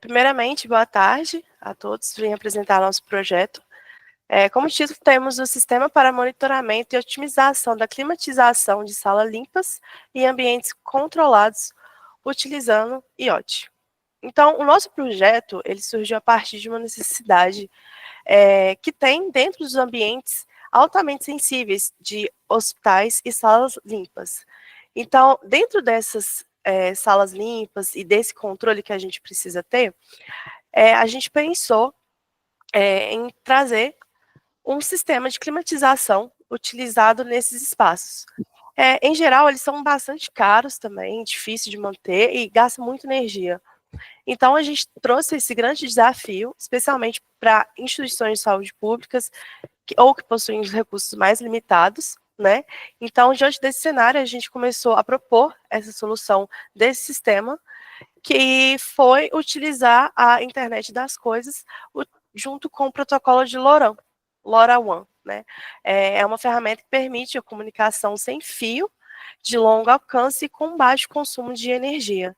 Primeiramente, boa tarde a todos. Vim apresentar nosso projeto. Como título, temos o Sistema para Monitoramento e Otimização da Climatização de Salas Limpas e Ambientes Controlados, utilizando IoT. Então, o nosso projeto ele surgiu a partir de uma necessidade que tem dentro dos ambientes altamente sensíveis de hospitais e salas limpas. Então, dentro dessas salas limpas e desse controle que a gente precisa ter, a gente pensou em trazer um sistema de climatização utilizado nesses espaços. Em geral, eles são bastante caros também, difícil de manter e gastam muita energia. Então, a gente trouxe esse grande desafio, especialmente para instituições de saúde públicas ou que possuem os recursos mais limitados, né? Então, diante desse cenário, a gente começou a propor essa solução desse sistema, que foi utilizar a internet das coisas junto com o protocolo de LoRaWAN, né? É uma ferramenta que permite a comunicação sem fio, de longo alcance e com baixo consumo de energia.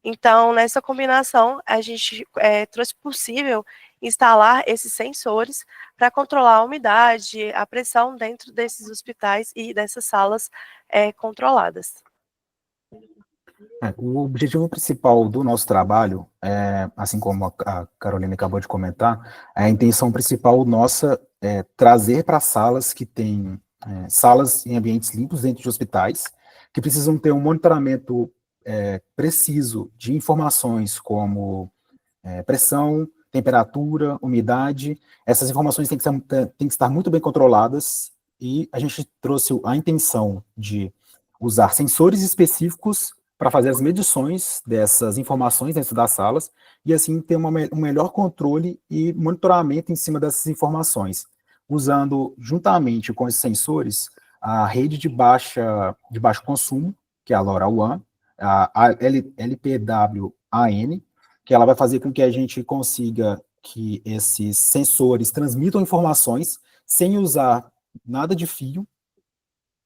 Então, nessa combinação, a gente trouxe possível instalar esses sensores para controlar a umidade, a pressão dentro desses hospitais e dessas salas controladas. O objetivo principal do nosso trabalho, assim como a Carolina acabou de comentar, a intenção principal nossa é trazer para salas que têm salas em ambientes limpos dentro de hospitais, que precisam ter um monitoramento preciso de informações como pressão, temperatura, umidade. Essas informações têm que estar muito bem controladas e a gente trouxe a intenção de usar sensores específicos para fazer as medições dessas informações dentro das salas e assim ter um melhor controle e monitoramento em cima dessas informações, usando juntamente com esses sensores a rede de baixo consumo, que é a LoRaWAN, a LPWAN, que ela vai fazer com que a gente consiga que esses sensores transmitam informações sem usar nada de fio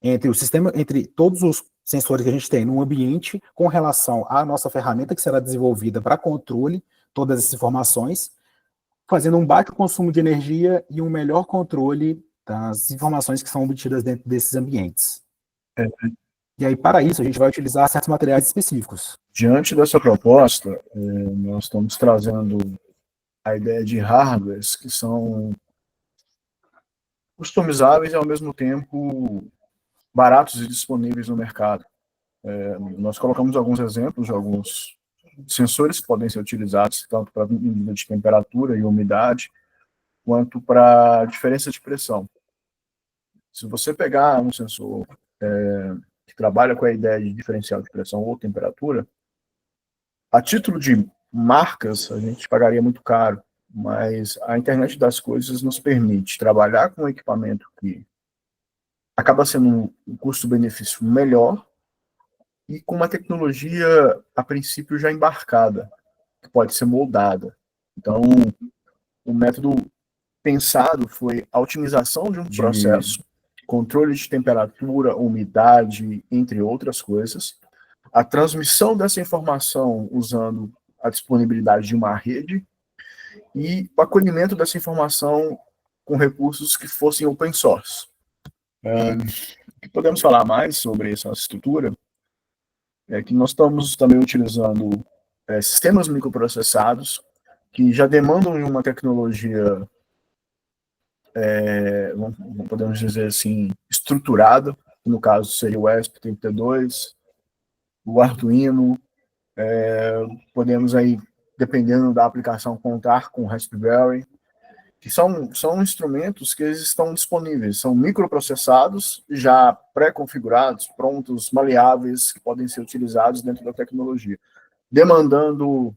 entre o sistema, entre todos os sensores que a gente tem no ambiente com relação à nossa ferramenta que será desenvolvida para controle todas essas informações, fazendo um baixo consumo de energia e um melhor controle das informações que são obtidas dentro desses ambientes. E aí, para isso, a gente vai utilizar certos materiais específicos. Diante dessa proposta, nós estamos trazendo a ideia de hardwares que são customizáveis e, ao mesmo tempo, baratos e disponíveis no mercado. Nós colocamos alguns exemplos de alguns sensores que podem ser utilizados tanto para medida de temperatura e umidade, quanto para diferença de pressão. Se você pegar um sensor que trabalha com a ideia de diferencial de pressão ou temperatura, a título de marcas, a gente pagaria muito caro, mas a internet das coisas nos permite trabalhar com um equipamento que acaba sendo um custo-benefício melhor e com uma tecnologia, a princípio, já embarcada, que pode ser moldada. Então, o método pensado foi a otimização de um processo, controle de temperatura, umidade, entre outras coisas, a transmissão dessa informação usando a disponibilidade de uma rede e o acolhimento dessa informação com recursos que fossem open source. Podemos falar mais sobre essa estrutura? É que nós estamos também utilizando sistemas microprocessados que já demandam uma tecnologia, podemos dizer assim, estruturada, que no caso seria o ESP32, o Arduino, podemos aí, dependendo da aplicação, contar com o Raspberry, que são instrumentos que eles estão disponíveis, são microprocessados, já pré-configurados, prontos, maleáveis, que podem ser utilizados dentro da tecnologia, demandando,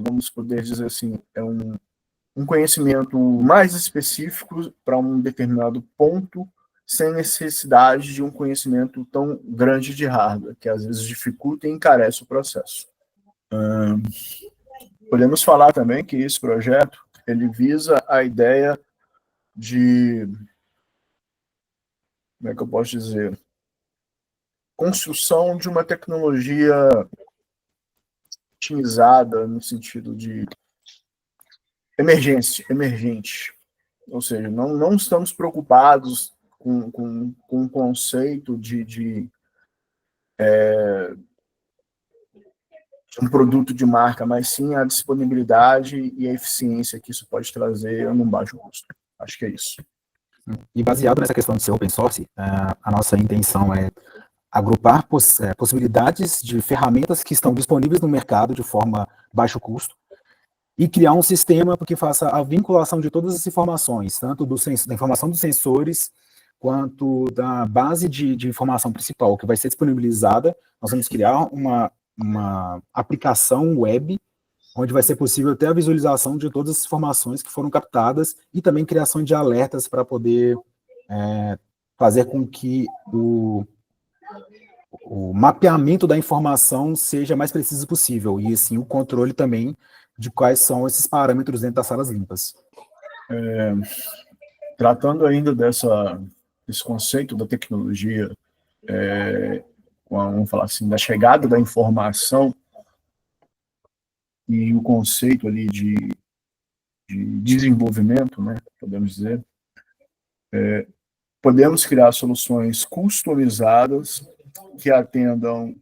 vamos poder dizer assim, um conhecimento mais específico para um determinado ponto, sem necessidade de um conhecimento tão grande de hardware, que às vezes dificulta e encarece o processo. Podemos falar também que esse projeto ele visa a ideia de, como é que eu posso dizer, construção de uma tecnologia otimizada no sentido de emergente. Ou seja, não estamos preocupados com o conceito de um produto de marca, mas sim a disponibilidade e a eficiência que isso pode trazer num baixo custo. Acho que é isso. E baseado nessa questão de ser open source, a nossa intenção é agrupar possibilidades de ferramentas que estão disponíveis no mercado de forma baixo custo e criar um sistema que faça a vinculação de todas as informações, tanto da informação dos sensores, quanto da base de informação principal, que vai ser disponibilizada. Nós vamos criar uma aplicação web, onde vai ser possível ter a visualização de todas as informações que foram captadas e também criação de alertas para poder fazer com que o mapeamento da informação seja mais preciso possível, e assim o controle também de quais são esses parâmetros dentro das salas limpas. Tratando ainda desse conceito da tecnologia, vamos falar assim, da chegada da informação e o conceito ali de desenvolvimento, né, podemos dizer, podemos criar soluções customizadas que atendam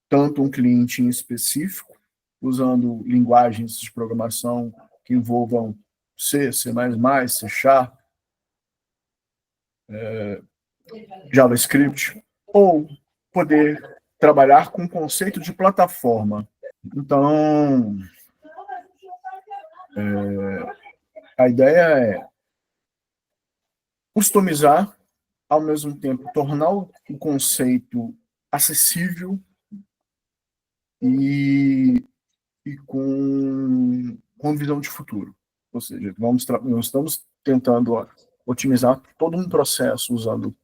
tanto um cliente em específico, usando linguagens de programação que envolvam C, C++, C Sharp, JavaScript, ou poder trabalhar com o conceito de plataforma. Então, a ideia é customizar, ao mesmo tempo tornar o conceito acessível e com visão de futuro. Ou seja, nós estamos tentando otimizar todo um processo usando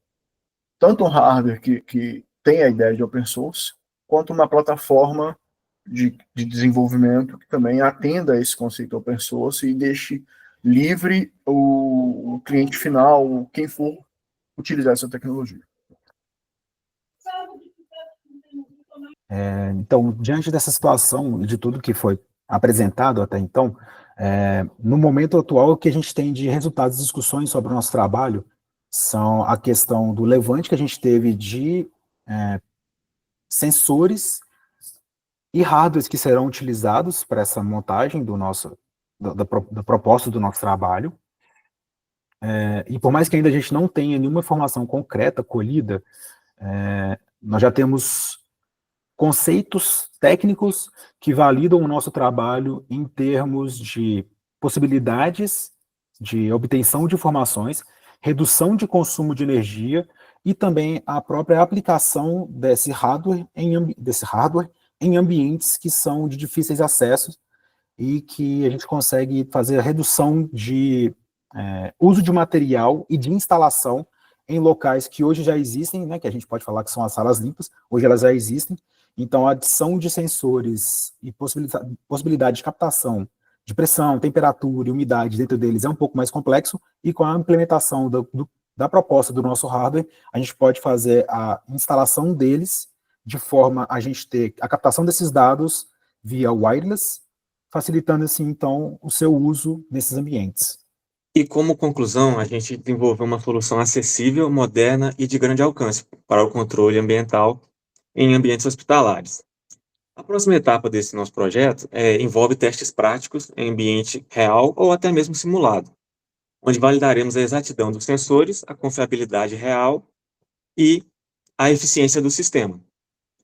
tanto um hardware que tem a ideia de open source, quanto uma plataforma de desenvolvimento que também atenda a esse conceito open source e deixe livre o cliente final, quem for utilizar essa tecnologia. Então, diante dessa situação e de tudo que foi apresentado até então, no momento atual, o que a gente tem de resultados de discussões sobre o nosso trabalho são a questão do levante que a gente teve de sensores e hardwares que serão utilizados para essa montagem da proposta do nosso trabalho. E por mais que ainda a gente não tenha nenhuma informação concreta colhida, nós já temos conceitos técnicos que validam o nosso trabalho em termos de possibilidades de obtenção de informações, redução de consumo de energia e também a própria aplicação desse hardware em ambientes que são de difíceis acessos e que a gente consegue fazer a redução de uso de material e de instalação em locais que hoje já existem, né, que a gente pode falar que são as salas limpas, hoje elas já existem. Então, a adição de sensores e possibilidade de captação de pressão, temperatura e umidade dentro deles é um pouco mais complexo, e com a implementação da proposta do nosso hardware, a gente pode fazer a instalação deles de forma a gente ter a captação desses dados via wireless, facilitando, assim, então, o seu uso nesses ambientes. E como conclusão, a gente desenvolveu uma solução acessível, moderna e de grande alcance para o controle ambiental em ambientes hospitalares. A próxima etapa desse nosso projeto envolve testes práticos em ambiente real ou até mesmo simulado, onde validaremos a exatidão dos sensores, a confiabilidade real e a eficiência do sistema.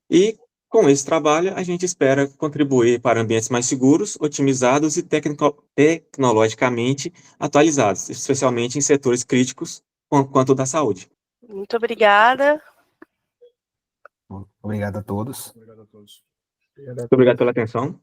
E, com esse trabalho, a gente espera contribuir para ambientes mais seguros, otimizados e tecnologicamente atualizados, especialmente em setores críticos quanto da saúde. Muito obrigada. Obrigado a todos. Obrigado a todos. Muito obrigado pela atenção.